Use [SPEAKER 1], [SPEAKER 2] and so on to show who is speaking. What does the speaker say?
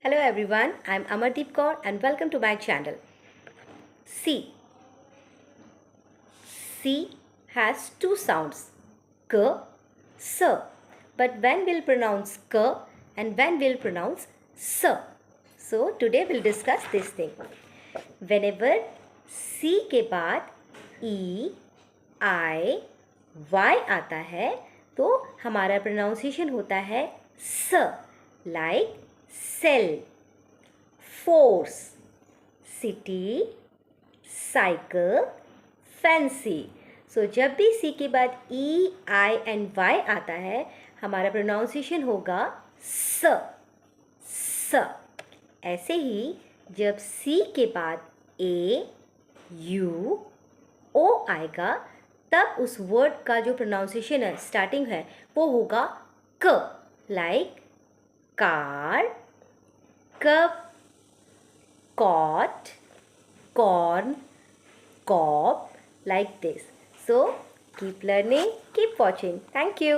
[SPEAKER 1] Hello everyone, I am Amardeep Kaur and welcome to my channel. C. C has two sounds, k, s. But when we'll pronounce k and when we'll pronounce s. So today we'll discuss this thing. Whenever C के बाद E, I, Y आता है तो हमारा pronunciation होता है स, like cell, force, city, cycle, fancy. So जब भी सी के बाद ई, आई एंड वाई आता है हमारा प्रोनाउंसिएशन होगा स, स. ऐसे ही जब सी के बाद ए, यू, ओ आएगा तब उस वर्ड का जो प्रोनाउंसिएशन है स्टार्टिंग है वो होगा क, like car, cup, cot, corn, cob, like this. So keep learning, keep watching. Thank you.